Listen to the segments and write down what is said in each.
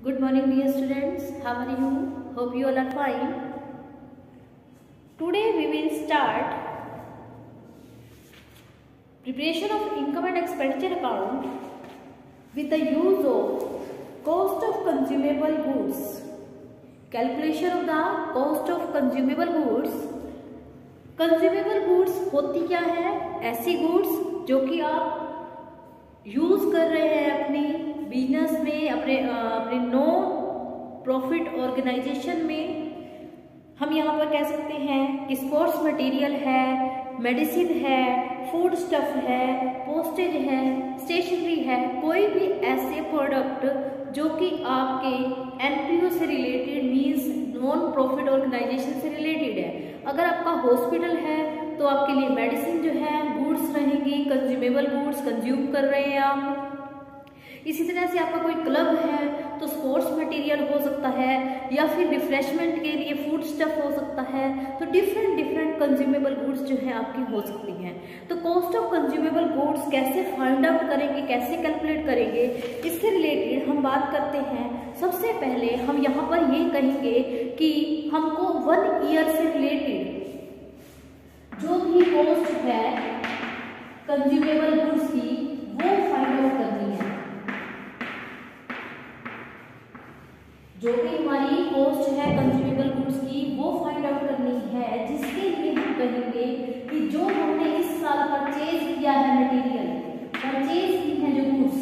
Good morning dear students, how are you? Hope you all are fine. Today we will start preparation of income and expenditure account with the use of cost of consumable goods. Calculation of the cost of consumable goods. Consumable goods होती क्या है? ऐसी goods जो कि आप use कर रहे हैं अपनी बिजनेस में, अपने नो प्रॉफिट ऑर्गेनाइजेशन में। हम यहाँ पर कह सकते हैं कि स्पोर्ट्स मटेरियल है, मेडिसिन है, फूड स्टफ है, पोस्टेज है, स्टेशनरी है, कोई भी ऐसे प्रोडक्ट जो कि आपके एनपीओ से related means non profit organisation से रिलेटेड है। अगर आपका हॉस्पिटल है तो आपके लिए मेडिसिन जो है गुड्स रहेंगी, कंज्यूमेबल गुड्स कंज्यूम कर रहे हैं आप। इसी तरह से आपका कोई क्लब है तो स्पोर्ट्स मटेरियल हो सकता है, या फिर रिफ्रेशमेंट के लिए फूड स्टफ हो सकता है। तो डिफरेंट कंज्यूमेबल गुड्स जो है आपकी हो सकती हैं। तो कॉस्ट ऑफ कंज्यूमेबल गुड्स कैसे फाइंड आउट करेंगे, कैसे कैलकुलेट करेंगे, इससे रिलेटेड हम बात करते हैं। सबसे पहले हम यहाँ पर ये कहेंगे कि हमको 1 ईयर से रिलेटेड जो भी कॉस्ट है कंज्यूमेबल गुड्स की वो फाइंड आउट करनी है। जो भी हमारी कॉस्ट है कंज्यूमेबल गुड्स की वो फाइंड आउट करनी है, जिसके लिए हम कहेंगे कि जो हमने इस साल परचेज किया है मटेरियल, परचेज की है जो गुड्स,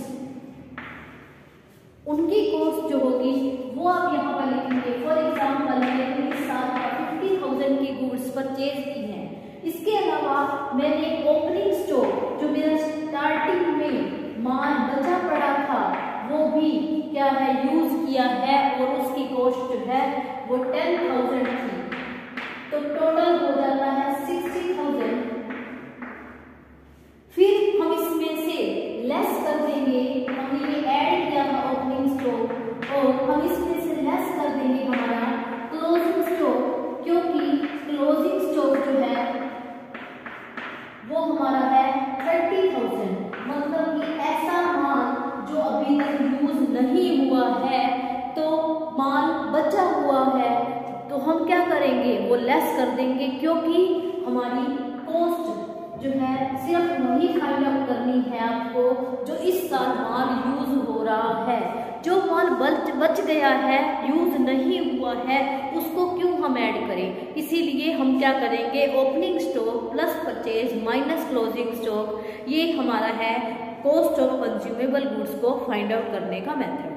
उनकी कॉस्ट जो होगी वो आप यहाँ पर लिखेंगे। फॉर एग्जाम्पल मैंने इस साल 50,000 की गुड्स परचेज की है। इसके अलावा मैंने ओपनिंग स्टॉक जो मेरा स्टार्टिंग में माल बचा पड़ा था वो भी क्या है यूज किया है, और उसकी कॉस्ट जो है वो 10,000 थी। तो टोटल हो जाता है 60,000। फिर हम इसमें से लेस कर देंगे, हमने ये ऐड किया था ओपनिंग स्टॉक, और हम इसमें से लेस कर देंगे हमारा क्लोजिंग स्टॉक, क्योंकि क्लोजिंग स्टॉक जो है वो हमारा है 30,000। मतलब कि ऐसा माल जो अभी तक यूज नहीं हुआ है, तो माल बचा हुआ है, तो हम क्या करेंगे वो लेस कर देंगे, क्योंकि हमारी कॉस्ट जो है सिर्फ वही फाइंड आउट करनी है आपको जो इस साल माल यूज हो रहा है। जो माल बच गया है, यूज नहीं हुआ है, उसको क्यों हम ऐड करें। इसीलिए हम क्या करेंगे, opening stock plus purchase minus closing stock, ये हमारा है कॉस्ट ऑफ कंज्यूमेबल गुड्स को फाइंड आउट करने का मेथड।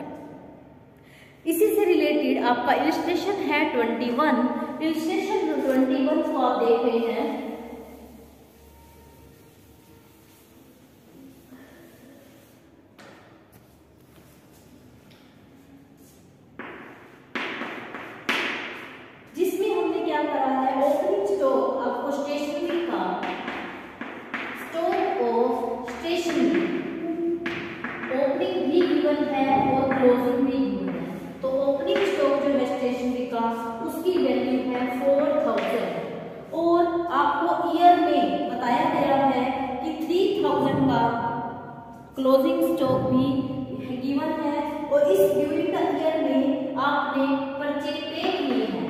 इसी से रिलेटेड आपका इलस्ट्रेशन है 21। इलस्ट्रेशन 21 को आप देख रहे हैं। जिसमें हमने क्या करा है, ओपनिंग स्टॉक आपको स्टेशनरी का स्टॉक ऑफ स्टेशनरी ओपनिंग भी गिवन है और क्लोजिंग भी गिवन है। तो ओपनिंग स्टॉक जो है स्टेशनरी का उसकी वैल्यू है 4,000, और आपको ईयर में बताया गया है कि 3,000 का क्लोजिंग स्टॉक भी गिवन है, और इस ड्यूरिंग द ईयर में आपने परचेज पे किए हैं,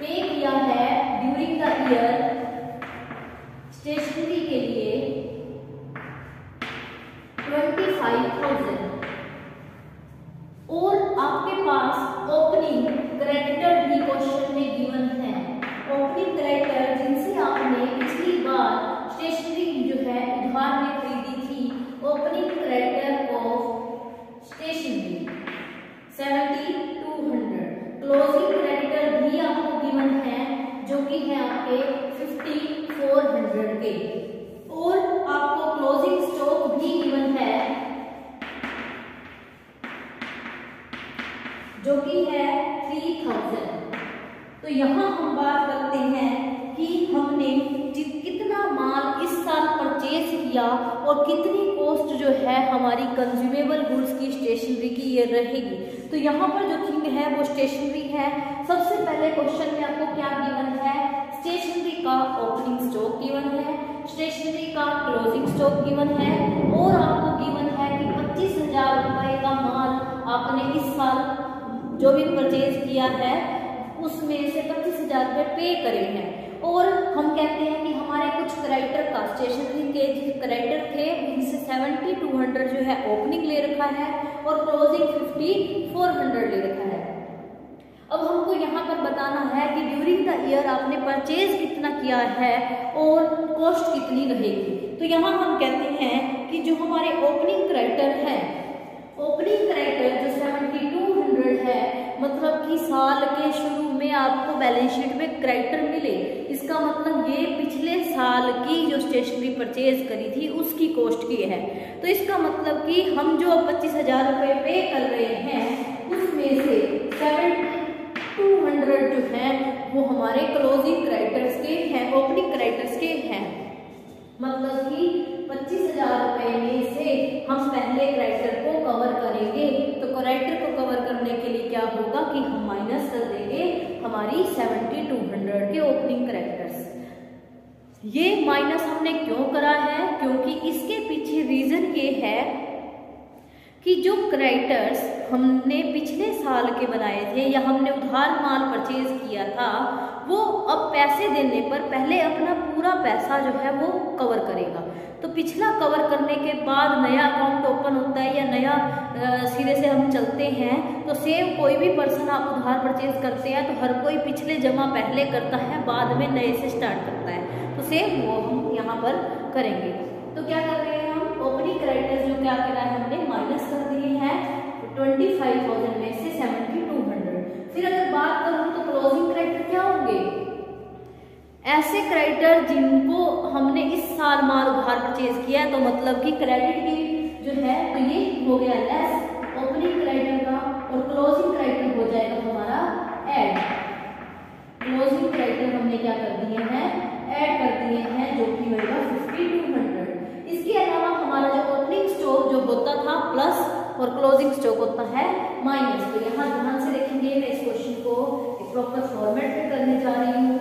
पे किया है ड्यूरिंग द ईयर स्टेशनरी के लिए 25,000, और आपके पास ओपनिंग क्रेडिटर भी क्वेश्चन में गिवन है। ओपनिंग क्रेडिटर जिनसे आपने पिछली बार स्टेशनरी जो है उधार में खरीदी थी, opening creditor of stationery 7,200। Closing creditor भी आपको गिवन है जो कि है आपके 5,400 के, और आपको क्लोजिंग स्टॉक भी गिवन है जो कि है 3,000। तो यहाँ हम बात करते हैं कि हमने कितना माल इस साल परचेज किया और कितनी कॉस्ट जो है हमारी कंज्यूमेबल गुड्स की स्टेशनरी की ये रहेगी। तो यहाँ पर जो थिंग है वो स्टेशनरी है। सबसे पहले क्वेश्चन में आपको क्या गिवन है, स्टेशनरी का ओपनिंग स्टॉक गिवन है, स्टेशनरी का क्लोजिंग स्टॉक गिवन है, और आपको गिवन है कि 25,000 रुपए का माल आपने इस जो भी परचेज किया है उसमें से 25,000 रुपये पे करे हैं। और हम कहते हैं कि हमारे कुछ क्रेडिटर का स्टेशनरी के जो क्रेडिटर थे उनसे 70,200 जो है ओपनिंग ले रखा है और क्लोजिंग 50,400 ले रखा है। अब हमको यहाँ पर बताना है कि ड्यूरिंग द ईयर आपने परचेज कितना किया है और कॉस्ट कितनी रहेगी। तो यहाँ हम कहते हैं कि जो हमारे ओपनिंग क्रेडिटर है, ओपनिंग क्रेडिटर जो 7200 है, मतलब कि साल के शुरू में आपको बैलेंस शीट में क्रेडिटर मिले, इसका मतलब ये पिछले साल की जो स्टेशनरी परचेज करी थी उसकी कॉस्ट की है। तो इसका मतलब कि हम जो 25,000 रुपये पे कर रहे हैं उसमें से 7200 जो है वो हमारे क्लोजिंग क्रेडिटर्स के हैं, ओपनिंग क्रेडिटर्स के हैं। मतलब कि 25,000 रुपये में से हम पहले क्रेडिटर को कवर करेंगे। तो क्रेडिटर को कवर करने के लिए क्या होगा कि हम माइनस कर देंगे हमारी 7200 के ओपनिंग क्रेडिटर्स। ये माइनस हमने क्यों करा है, क्योंकि इसके पीछे रीजन ये है कि जो क्रेडिटर्स हमने पिछले साल के बनाए थे या हमने उधार माल परचेज किया था वो अब पैसे देने पर पहले अपना पूरा पैसा जो है वो कवर करेगा। तो पिछला कवर करने के बाद नया अकाउंट ओपन होता है या नया सिरे से हम चलते हैं, तो सेम कोई भी पर्सन आप उधार परचेज करते हैं तो हर कोई पिछले जमा पहले करता है, बाद में नए से स्टार्ट करता है। तो सेम वो हम यहाँ पर करेंगे। तो क्या कर रहे हैं हम, ओपनिंग क्रेडिटर्स जो क्या करा है हमने माइनस कर दिए हैं 25,000 में से 7200। फिर अगर बात करूं तो क्लोजिंग क्रेडिटर क्या होंगे, ऐसे क्रेडिटर जिनको हमने इस साल माल उधार परचेज किया है, तो मतलब कि क्रेडिट की जो है तो ये हो गया लेस ओपनिंग क्रेडिटर का और क्लोजिंग क्रेडिटर हो जाएगा हमारा ऐड। क्लोजिंग क्रेडिटर हमने क्या कर दिए हैं, ऐड कर दिए हैं, जो कि होगा 5200। इसके अलावा हमारा जो ओपनिंग स्टॉक जो होता था प्लस और क्लोजिंग स्टॉक होता है माइनस। तो यहाँ ध्यान से देखेंगे, मैं इस क्वेश्चन को एक प्रॉपर फॉर्मेट में करने जा रही हूँ।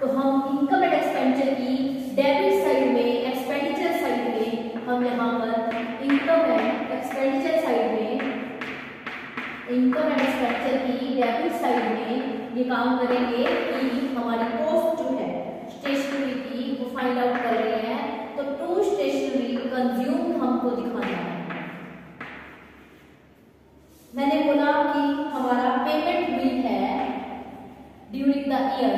तो हम इनकम एंड एक्सपेंडिचर की डेबिट साइड में, एक्सपेंडिचर साइड में, हम यहाँ पर इनकम एंड एक्सपेंडिचर साइड में, इनकम एंड एक्सपेंडिचर की डेबिट साइड में ये काम करेंगे कि हमारी कॉस्ट जो है स्टेशनरी की वो फाइंड आउट कर रहे हैं। तो टू स्टेशनरी कंज्यूम हमको दिखाना है। मैंने बोला कि हमारा पेमेंट बिल है ड्यूरिंग द ईयर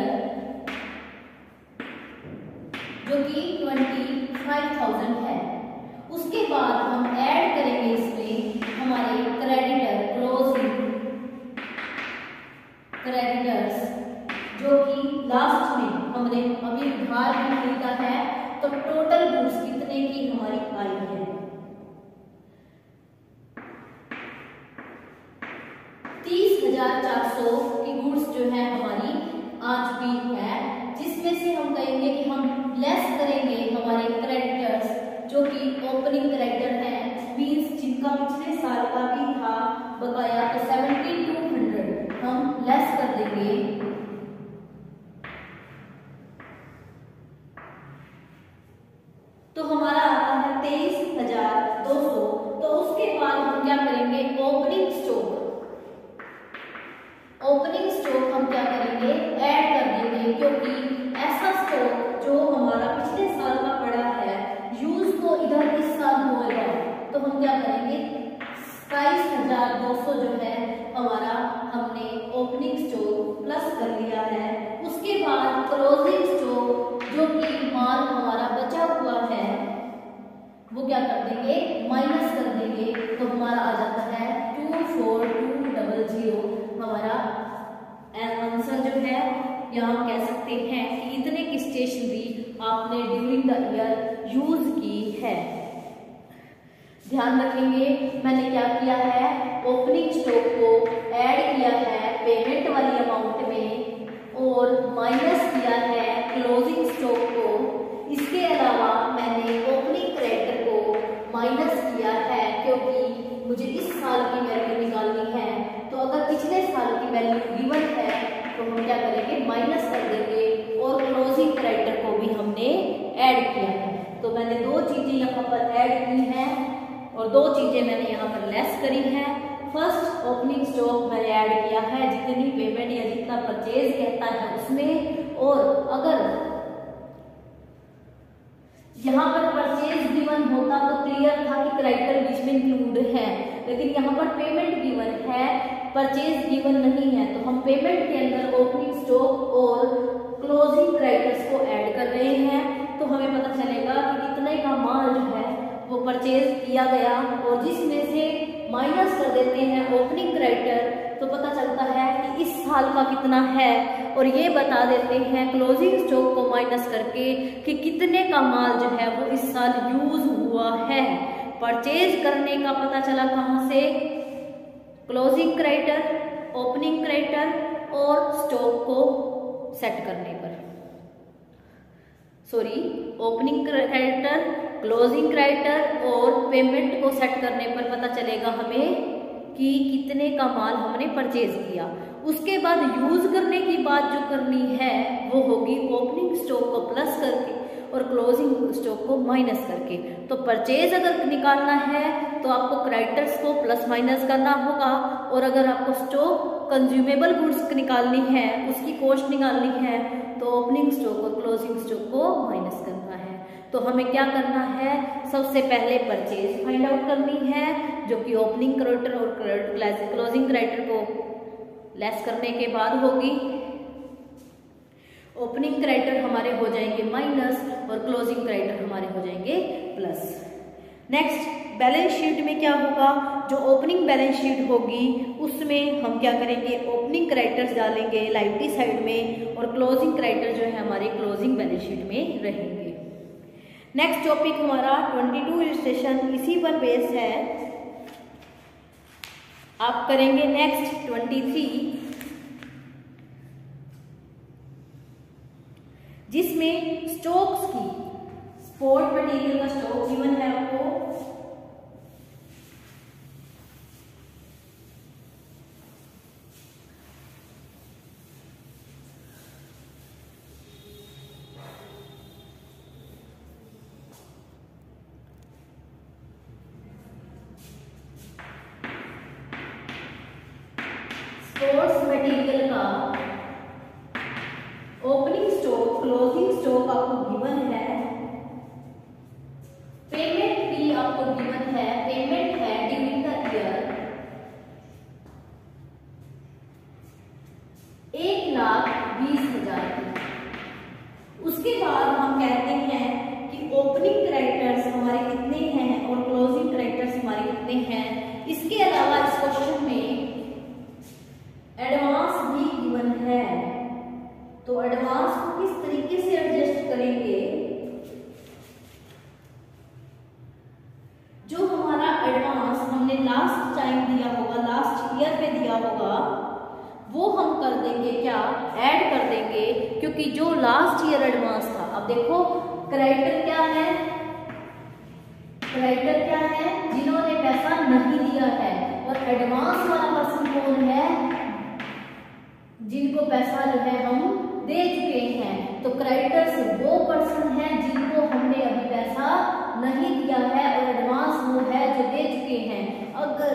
जो कि 25,000 है। उसके बाद हम ऐड करेंगे इसमें हमारे क्रेडिटर, क्लोजिंग क्रेडिटर्स, जो कि लास्ट में हमने अभी उधार भी खरीदा है। तो टोटल गुड्स कितने की हमारी आई है, 30,400 की गुड्स जो है हमारी आ चुकी है, जिसमें से हम कहेंगे कि हम लेस करेंगे हमारे क्रेडिटर्स जो कि ओपनिंग क्रेडिटर है, मींस जिनका पिछले साल का भी था बकाया, तो 7200 हम लेस कर देंगे। तो हमारा आता है 23,200। तो उसके बाद हम क्या करेंगे, ओपनिंग स्टॉक, ओपनिंग स्टॉक हम क्या करेंगे, ऐड कर देंगे, क्योंकि ऐसा स्टॉक जो हमारा पिछले साल का पड़ा है, यूज तो इधर इस साल होगा, तो हम क्या करेंगे 27,200 जो है हमारा हमने ओपनिंग स्टॉक प्लस कर लिया है। उसके बाद क्लोजिंग स्टॉक जो कि माल हमारा बचा हुआ है वो क्या कर देंगे, माइनस कर देंगे। तो हमारा आ जाता है 24,200। हमारा आंसर जो है यहाँ हम कह सकते हैं कि इतने की स्टेशनरी आपने ड्यूरिंग द ईयर यूज की है। ध्यान रखेंगे मैंने क्या किया है, ओपनिंग स्टॉक को ऐड किया है पेमेंट वाली अमाउंट में और माइनस किया है क्लोजिंग स्टॉक को। इसके अलावा मैंने ओपनिंग क्रेडिटर को माइनस किया है क्योंकि मुझे इस साल की वैल्यू निकालनी है। तो अगर पिछले साल की वैल्यू गिवन है तो हम क्या करेंगे, माइनस कर देंगे और क्लोजिंग क्रेडिटर को भी हमने ऐड किया है। तो मैंने दो चीजें चीजें यहाँ पर ऐड की हैं और 2 चीजें मैंने यहाँ पर लेस करी हैं। फर्स्ट, ओपनिंग स्टॉक मैंने ऐड किया है जितनी पेमेंट या जितना परचेज कहता है उसमें, और अगर यहाँ पर परचेज गिवन होता तो क्लियर था कि क्रेडिटर बीच में इंक्लूड है, लेकिन यहाँ पर पेमेंट गिवन है, परचेज गिवन नहीं है, तो हम पेमेंट के अंदर ओपनिंग स्टॉक और क्लोजिंग क्रेडिटर्स को ऐड कर रहे हैं। तो हमें पता चलेगा कि कितने का माल जो है वो परचेज किया गया, और जिसमें से माइनस कर देते हैं ओपनिंग क्रेडिटर तो पता चलता है कि इस साल का कितना है, और ये बता देते हैं क्लोजिंग स्टॉक को माइनस करके कि कितने का माल जो है वो इस साल यूज हुआ है। परचेज करने का पता चला कहाँ से, क्लोजिंग क्रेडिटर, ओपनिंग क्रेडिटर और स्टॉक को सेट करने पर, ओपनिंग क्रेडिटर, क्लोजिंग क्रेडिटर और पेमेंट को सेट करने पर पता चलेगा हमें कि कितने का माल हमने परचेज किया। उसके बाद यूज करने की बात जो करनी है वो होगी ओपनिंग स्टॉक को प्लस करके और क्लोजिंग स्टॉक को माइनस करके। तो परचेज अगर निकालना है तो आपको क्रेडिटर्स को प्लस माइनस करना होगा, और अगर आपको स्टॉक कंज्यूमेबल गुड्स निकालनी है, उसकी कॉस्ट निकालनी है, तो ओपनिंग स्टॉक और क्लोजिंग स्टॉक को माइनस करना है। तो हमें क्या करना है, सबसे पहले परचेज फाइंड आउट करनी है जो कि ओपनिंग क्रेडिटर और क्लोजिंग क्रेडिटर को लेस करने के बाद होगी। ओपनिंग क्रेडिटर हमारे हो जाएंगे माइनस और क्लोजिंग क्रेडिटर हमारे हो जाएंगे प्लस। नेक्स्ट, बैलेंस शीट में क्या होगा, जो ओपनिंग बैलेंस शीट होगी उसमें हम क्या करेंगे, ओपनिंग क्रेडिटर्स डालेंगे लायबिलिटी साइड में और क्लोजिंग क्रेडिटर जो है हमारे क्लोजिंग बैलेंस शीट में रहेंगे। नेक्स्ट टॉपिक हमारा 22 इलस्ट्रेशन इसी पर बेस्ड है। आप करेंगे नेक्स्ट 23, जिसमें स्टॉक्स की स्पोर्ट मटेरियल का स्टॉक गिवन है आपको, स्पोर्ट्स मटेरियल का ओपनिंग स्टॉक, क्लोजिंग स्टॉक आपको गिवन है, पेमेंट भी आपको गिवन है, पेमेंट है ड्यूरिंग द ईयर 1,20,000 की। उसके बाद हम कहते हैं कि ओपनिंग क्रेडिटर्स हमारे कितने हैं और क्लोजिंग क्रेडिटर्स हमारे कितने हैं। इसके अलावा इस क्वेश्चन में एडवांस भी गिवन है, तो एडवांस को किस तरीके से एडजस्ट करेंगे, जो हमारा एडवांस हमने लास्ट टाइम दिया होगा, लास्ट ईयर में दिया होगा, वो हम कर देंगे क्या, ऐड कर देंगे, क्योंकि जो लास्ट ईयर एडवांस था। अब देखो क्रेडिटर क्या है, क्रेडिटर क्या है, जिन्होंने पैसा नहीं दिया है, और एडवांस वाला पर्सन कौन है, जिनको पैसा जो है हम दे चुके हैं। तो क्रेडिटर्स वो पर्सन है जिनको हमने अभी पैसा नहीं दिया है, और एडवांस वो है जो दे चुके हैं। अगर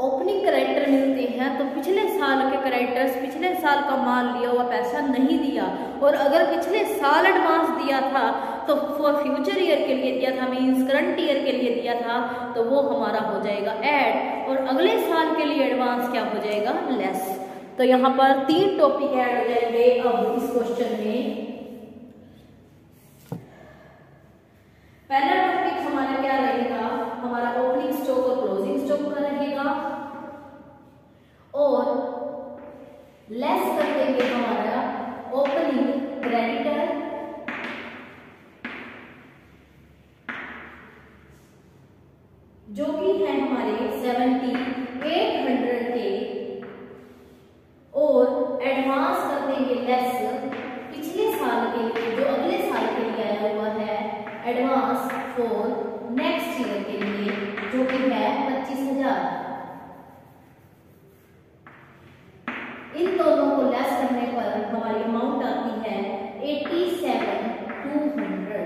ओपनिंग क्रेडिटर मिलते हैं तो पिछले साल के क्रेडिटर्स पिछले साल का माल लिया हुआ पैसा नहीं दिया, और अगर पिछले साल एडवांस दिया था तो फॉर फ्यूचर ईयर के लिए दिया था, मीन्स करंट ईयर के लिए दिया था, तो वो हमारा हो जाएगा ऐड, और अगले साल के लिए एडवांस क्या हो जाएगा, लेस। तो यहाँ पर 3 टॉपिक ऐड हो जाएंगे अब इस क्वेश्चन में। पहला टॉपिक हमारा क्या रहेगा, हमारा ओपनिंग स्टॉक और क्लोजिंग स्टॉक का रहेगा, और लेस कर देंगे हमारा ओपनिंग क्रेडिटर, जो कि है हमारे 7,800 के, और एडवांस कर देंगे लेस पिछले साल के लिए, जो अगले साल के लिए आया हुआ है, एडवांस फॉर नेक्स्ट ईयर के लिए, जो कि है 25,000। इन दोनों को लेस करने पर हमारी अमाउंट आती है 87,200।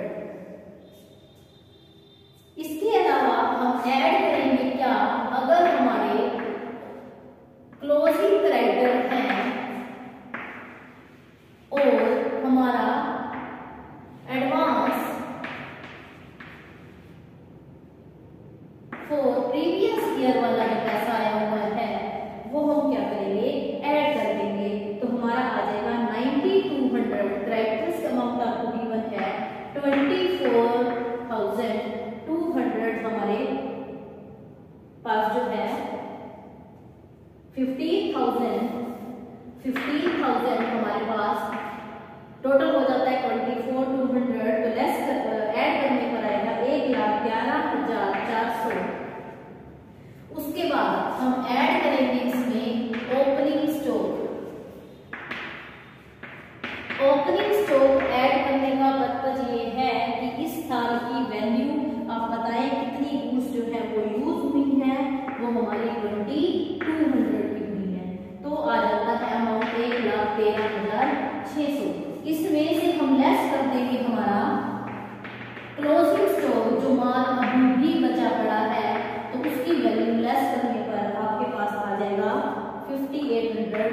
करेंगे हमारा क्लोजिंग स्टॉक, जो माल अभी भी बचा पड़ा है तो उसकी वैल्यू लेस करने पर आपके पास आ जाएगा 5800,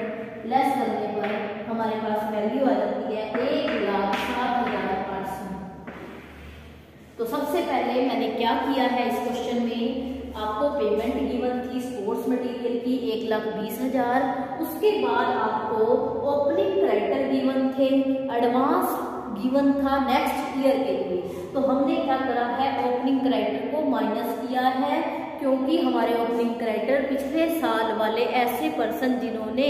लेस करने पर हमारे पास वैल्यू आ जाती है 1,07,800। तो सबसे पहले मैंने क्या किया है इस क्वेश्चन में, आपको पेमेंट गिवन थी स्पोर्ट्स मटेरियल की 1,20,000, उसके बाद आपको ओपनिंग क्रेडिटर गिवन थे, एडवांस गिवन था नेक्स्ट ईयर के लिए। तो हमने क्या करा है, ओपनिंग क्रेडिटर को माइनस किया है, क्योंकि हमारे ओपनिंग क्रेडिटर पिछले साल वाले ऐसे पर्सन जिन्होंने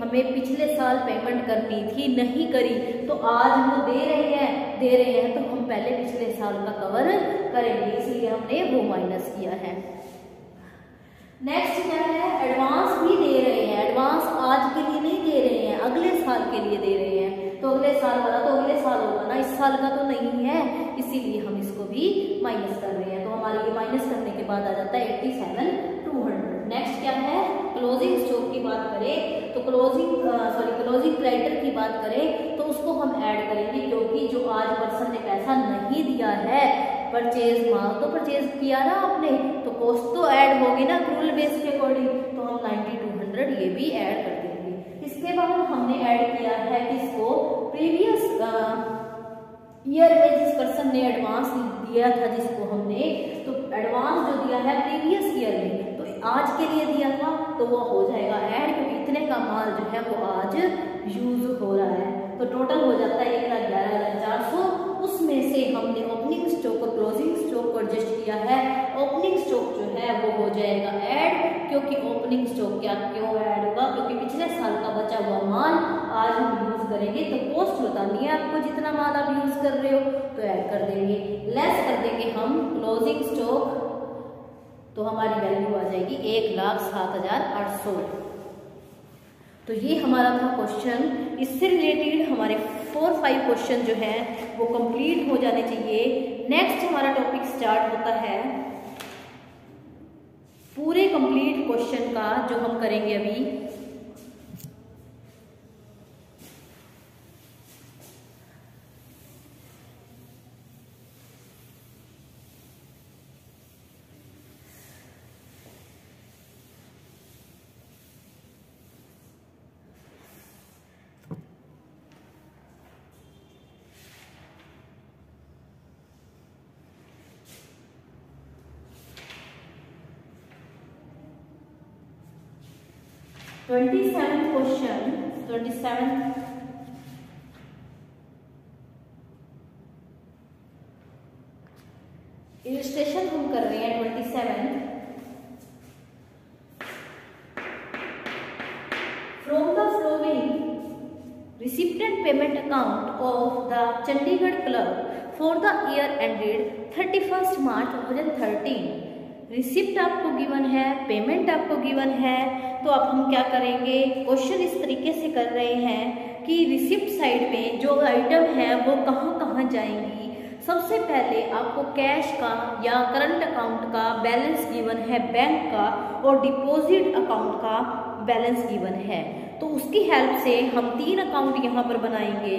हमें पिछले साल पेमेंट करनी थी नहीं करी, तो आज वो दे रहे हैं तो हम पहले पिछले साल का कवर करेंगे, इसलिए हमने वो माइनस किया है। नेक्स्ट क्या है, एडवांस भी दे रहे हैं, एडवांस आज के लिए नहीं दे रहे हैं, अगले साल के लिए दे रहे हैं, तो अगले साल वाला तो अगले साल होगा ना, इस साल का तो नहीं है, इसीलिए हम इसको भी माइनस कर रहे हैं। तो हमारे ये माइनस करने के बाद आ जाता है 87,200। नेक्स्ट क्या है, क्लोजिंग स्टॉक की बात करें तो क्लोजिंग क्रेडिटर की बात करें तो उसको हम ऐड करेंगे, क्योंकि जो आज पर्सन ने पैसा नहीं दिया है, परचेज माल तो परचेज किया ना आपने, तो कॉस्ट तो ऐड होगी ना एक्रूअल बेस के अकॉर्डिंग, तो हम 9200 ये भी ऐड कर देंगे। इसके बाद हमने ऐड किया है किसको, प्रीवियस ईयर में जिस पर्सन ने एडवांस दिया था, जिसको हमने तो एडवांस जो दिया है प्रीवियस ईयर में, तो आज के लिए दिया था तो वो हो जाएगा ऐड, क्योंकि इतने का माल जो है वो आज यूज हो रहा है। तो टोटल हो जाता है 1,11,400, उसमें से हमने ओपनिंग स्टॉक और क्लोजिंग स्टॉक को एडजस्ट किया है। ओपनिंग स्टॉक जो है वो हो जाएगा ऐड, क्योंकि ओपनिंग स्टॉक क्यों ऐड होगा, क्योंकि पिछले साल का बचा हुआ माल आज हम यूज करेंगे, तो कॉस्ट बतानी है आपको, जितना माल आप यूज कर रहे हो तो ऐड कर देंगे, लेस कर देंगे हम क्लोजिंग स्टॉक, तो हमारी वैल्यू आ जाएगी 1,07,800। तो ये हमारा था क्वेश्चन। इससे रिलेटेड हमारे 4-5 क्वेश्चन जो हैं वो कंप्लीट हो जाने चाहिए। नेक्स्ट हमारा टॉपिक स्टार्ट होता है पूरे कंप्लीट क्वेश्चन का, जो हम करेंगे अभी। क्वेश्चन इलस्ट्रेशन हम कर रहे हैं 27। From the flowing recipient payment account of the Chandigarh club for the year ended 31 March 2013, receipt आपको गिवन है, पेमेंट आपको गिवन है, तो अब हम क्या करेंगे, क्वेश्चन इस तरीके से कर रहे हैं कि रिसिप्ट साइड में जो आइटम है वो कहाँ कहाँ जाएंगी। सबसे पहले आपको कैश का या करंट अकाउंट का बैलेंस गिवन है बैंक का, और डिपॉजिट अकाउंट का बैलेंस गिवन है, तो उसकी हेल्प से हम 3 अकाउंट यहाँ पर बनाएंगे।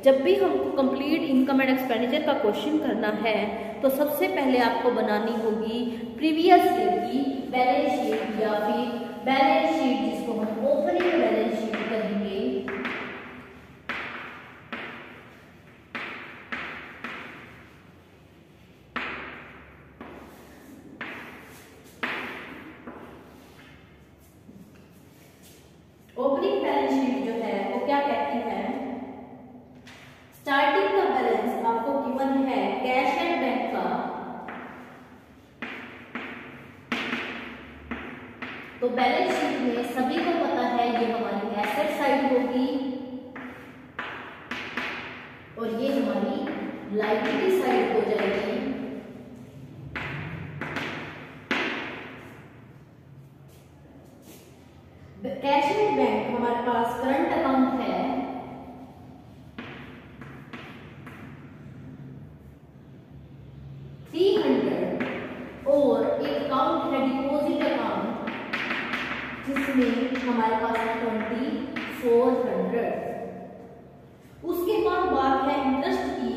जब भी हमको कंप्लीट इनकम एंड एक्सपेंडिचर का क्वेश्चन करना है तो सबसे पहले आपको बनानी होगी प्रीवियस ईयर की बैलेंस शीट, या फिर बैलेंस शीट जिसको हम ओपनिंग बैलेंस शीट कहेंगे। ओपनिंग बैलेंस शीट जो है वो क्या कहती है, स्टार्टिंग का बैलेंस आपको गिवन है कैश एंड बैंक का, तो बैलेंस शीट में सभी को पता है ये हमारी एसेट साइड होगी और ये हमारी लायबिलिटी साइड हो जाएगी। कैश एंड बैंक हमारे पास करंट अकाउंट है, और एक अकाउंट है डिपॉजिट अकाउंट जिसमें हमारे पास है 2400। उसके बाद बात है इंटरेस्ट की,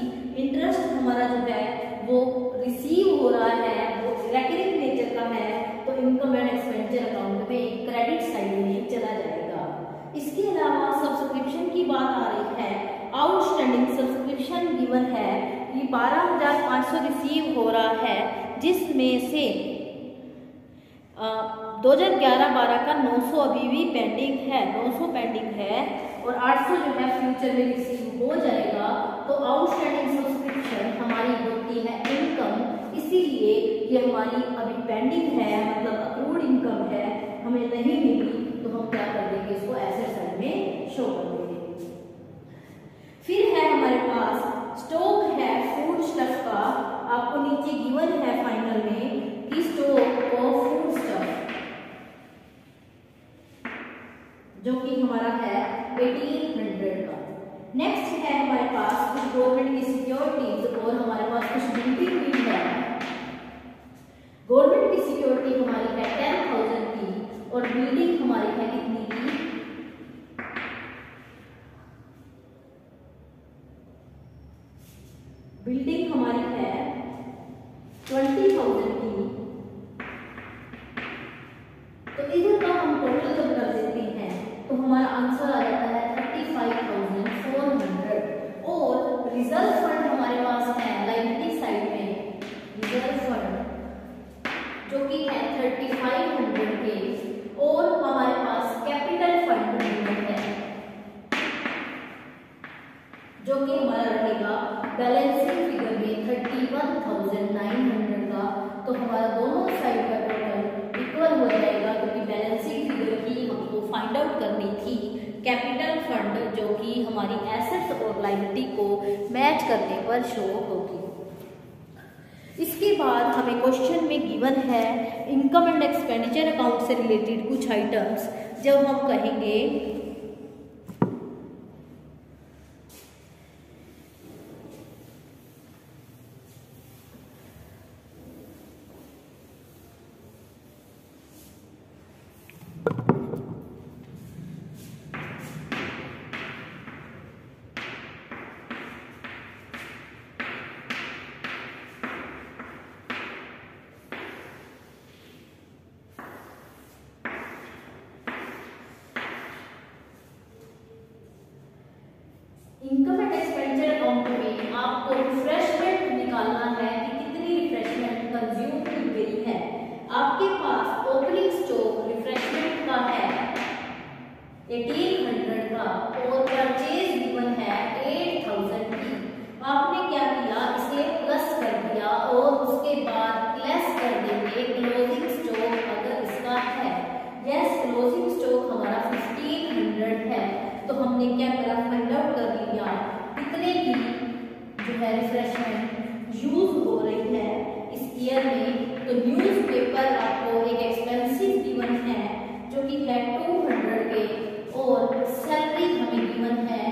गिवन है कि 12,500 रिसीव हो रहा है, जिसमें से 2011-12 का 900 अभी भी पेंडिंग है, 900 पेंडिंग है और 800 जो है फ्यूचर में रिसीव हो जाएगा। तो आउटस्टैंडिंग सब्सक्रिप्शन हमारी होती है इनकम, इसीलिए ये हमारी अभी पेंडिंग है, मतलब अक्रूड इनकम है, हमें नहीं मिली, तो हम क्या कर देंगे, इसको एसेट साइड में शो कर देंगे। फिर है हमारे पास स्टॉक है फूड स्टफ का, आपको नीचे गिवन है फाइनल में कि स्टॉक ऑफ फूड स्टफ जो कि हमारा है 1800 का। नेक्स्ट है हमारे पास कुछ गवर्नमेंट की सिक्योरिटीज और हमारे पास कुछ बिल्डिंग भी है। गवर्नमेंट की सिक्योरिटी हमारी है 10,000 की और बिल्डिंग हमारी है कितनी की, बिल्डिंग हमारी है 20,000 की। तो इधर का हम टोटल जब कर देते हैं तो हमारा आंसर आ जाता है 35,400। और रिजर्व फंड हमारे पास है लायबिलिटी साइड में, रिजर्व फंड जो कि है 3500 के, और हमारे पास कैपिटल फंड है जो कि हमारा रहेगा बैलेंसिंग फिगर में 31,900 का। तो हमारा दोनों साइड का टोटल इक्वल हो जाएगा, क्योंकि बैलेंसिंग फिगर ही हमको फाइंड आउट करनी थी। कैपिटल फंड जो कि हमारी एसेट्स और लायबिलिटी को मैच करने पर शो होगी। इसके बाद हमें क्वेश्चन में गिवन है इनकम एंड एक्सपेंडिचर अकाउंट से रिलेटेड कुछ आइटम्स, जब हम कहेंगे इनकम एंड एक्सपेंडिचर अकाउंट में आपको रिफ्रेशमेंट निकालना है कि कितनी रिफ्रेशमेंट कंज्यूम की गई है। आपके पास ओपनिंग स्टॉक रिफ्रेशमेंट का है 1800 का और परचेज गिवन है 8,000 की। आपने क्या किया, इसे प्लस कर दिया और उसके बाद लेस कर देंगे क्लोजिंग स्टॉक अगर इसका है। यस, क्लोजिंग स्टॉक हमारा 1500 है, तो हमने क्या करा, फाइंड आउट कर लिया कितने की जो है रिफ्रेशमेंट यूज हो रही है इस ईयर में। तो न्यूज़पेपर आपको एक एक्सपेंसिव गिवन है जो कि है 200 के, और सैलरी हमें गिवन है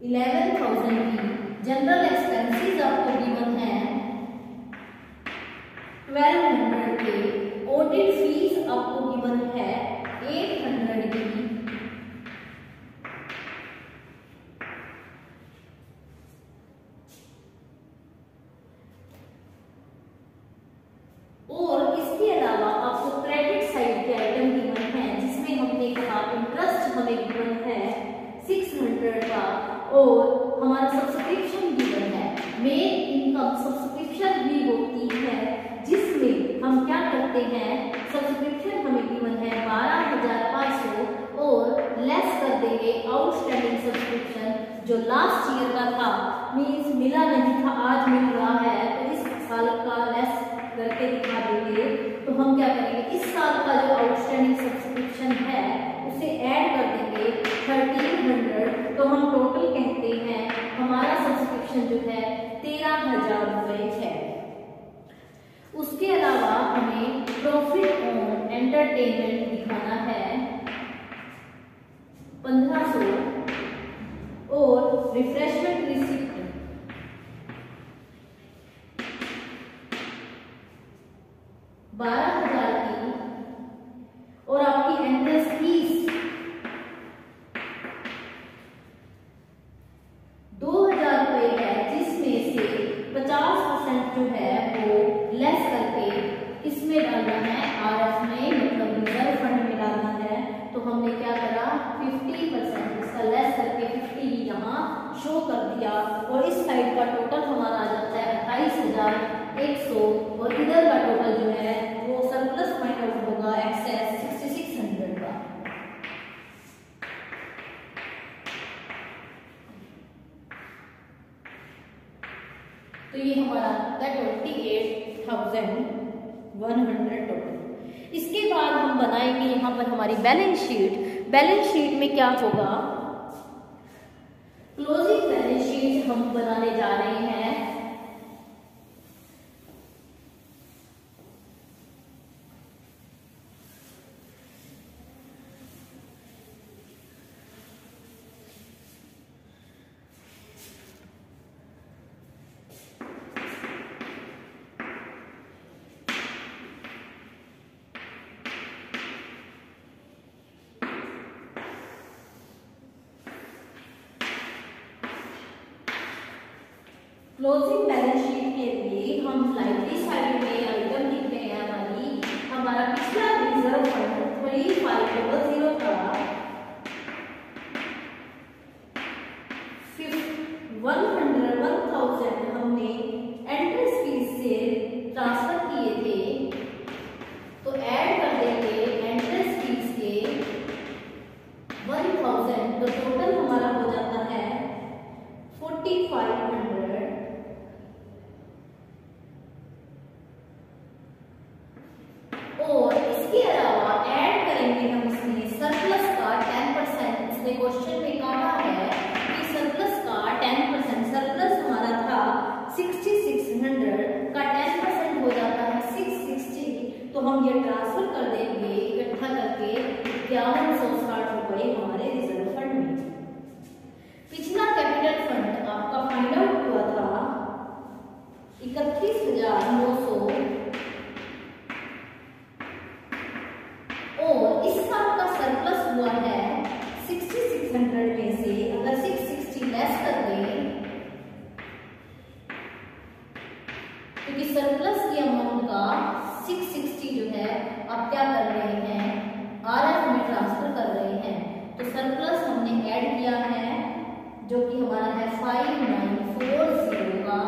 11,000 की। जनरल एक्सपेंसेस आपको गिवन है 1200 के, ऑडिट फीस आपको गिवन है 800 की, और इसके अलावा आपको क्रेडिट साइड के आइटम गिवन है, जिसमें हमने कहा इंटरेस्ट हमें गिवन है 600 का, और हमारा सब्सक्रिप्शन गिवन है। मेन इनकम सब्सक्रिप्शन भी होती है, जिसमें हम क्या करते हैं, सब्सक्रिप्शन हमें गिवन है 12,500 और लेस कर देंगे आउटस्टैंडिंग सब्सक्रिप्शन जो लास्ट ईयर का था, मींस मिला नहीं था, आज मिल रहा है, तो इस साल का लेस करके दिखा देंगे। तो हम क्या करेंगे, इस साल का जो आउटस्टैंडिंग सब्सक्रिप्शन है उसे ऐड कर देंगे 1300, तो हम टोटल कहते हैं हमारा सब्सक्रिप्शन जो है 13,000 रुपए है। उसके अलावा हमें प्रॉफिट ऑन एंटरटेनमेंट दिखाना है 1500 और रिफ्रेशमेंट रिसिप्ट 12,000 की, और आपकी एंट्रेंस फीस 2,000 रुपए है, जिसमें से 50% जो है वो लेस करके इसमें डालना है, आरएफ में, मतलब रिजर्व फंड में डालना है। तो हमने क्या करा, 50% इसका लेस करके 50 यहाँ शो दिया और इस साइड का टोटल हमारा आ जाता है 28,100 और इधर का टोटल जो है वो सरप्लस फाइंड आउट होगा एक्सेस 6600 का। तो ये हमारा 28,100 टोटल। इसके बाद हम बनाएंगे यहाँ पर हमारी बैलेंस शीट। बैलेंस शीट में क्या होगा, क्लोजिंग बैलेंस शीट हम बनाने जा रहे हैं। क्लोजिंग बैलेंस शीट के लिए हम लाइटली साइड में आइटम लिख रहे हैं हमारा पिछला रिजर्व फंड 3500 का 1,000 हमने एंट्रेंस फीस से ट्रांसफर किए थे, तो ऐड कर देंगे एंट्रेंस फीस के 1,000, तो टोटल हमारा हो जाता है 4,500। और इसके अलावा ऐड करेंगे हम इसमें सरप्लस का 10%। इसने क्वेश्चन में कहा है कि सरप्लस का 10%, सरप्लस हमारा था 6600 का 10% हो जाता है 660, तो हम ये ट्रांसफर कर देंगे इकट्ठा करके 5160 रुपए हमारे रिजर्व फंड में। पिछला कैपिटल फंड आपका फाइंड आउट हुआ था 31,900 और इस साल का सरप्लस हुआ है 6600 में से अगर 660 लेस कर दें, क्योंकि सरप्लस की अमाउंट का 660 जो है आप क्या कर रहे हैं आरएफ में ट्रांसफर कर रहे हैं, तो सरप्लस हमने ऐड किया है जो कि हमारा है 5940 का,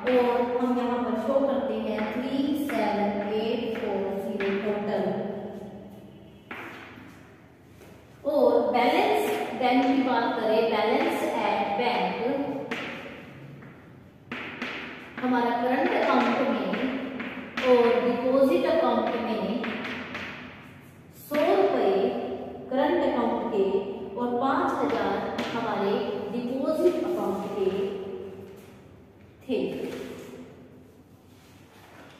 और हम यहाँ पर शो करते हैं 37840 टोटल। और बैलेंस बैंक की बात करें, बैलेंस एट बैंक हमारा करंट अकाउंट में और डिपॉजिट अकाउंट में 100 रुपए करंट अकाउंट के और 5,000 हमारे डिपॉजिट अकाउंट के थे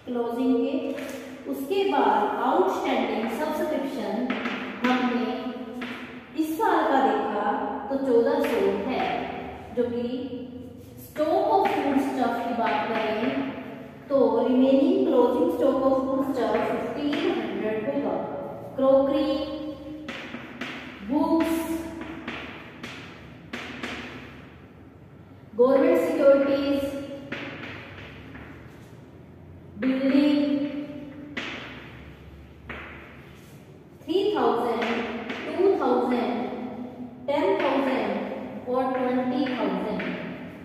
क्लोजिंग के। उसके बाद आउटस्टैंडिंग सब्सक्रिप्शन हमने इस साल का देखा तो 1400 है, जो कि स्टॉक ऑफ फूड स्टफ की बात करें तो remaining closing stock of food stuff 1500 होगा। Crockery, books, government securities, building 3,000, 2,000, 10,000 और 20,000,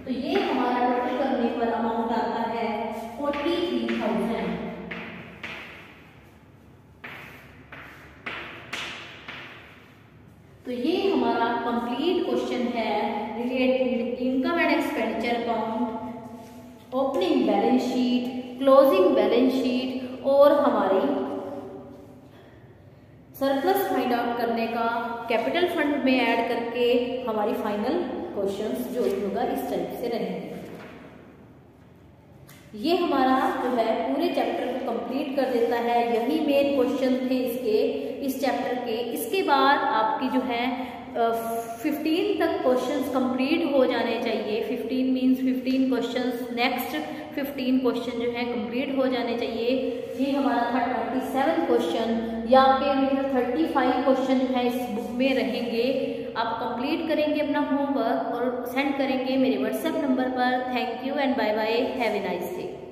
तो ये हमारा टोटल करने पर अमाउंट आता है 43,000। तो ये हमारा कंप्लीट क्वेश्चन है related income and expenditure account, opening balance sheet, closing balance sheet और हमारी सरप्लस फाइंड आउट करने का कैपिटल फंड में ऐड करके हमारी फाइनल क्वेश्चंस जो होगा इस टाइप से रहेंगे। ये हमारा जो है पूरे चैप्टर को कंप्लीट कर देता है। यही मेन क्वेश्चन थे इस चैप्टर के। इसके बाद आपकी जो है 15 तक क्वेश्चंस कंप्लीट हो जाने चाहिए। 15 मींस 15 क्वेश्चंस, नेक्स्ट 15 क्वेश्चन जो है कंप्लीट हो जाने चाहिए। ये हमारा था 27 क्वेश्चन, या आपके 35 क्वेश्चन जो है इस बुक में रहेंगे। आप कंप्लीट करेंगे अपना होमवर्क और सेंड करेंगे मेरे व्हाट्सएप नंबर पर। Thank you and bye bye, have a nice day.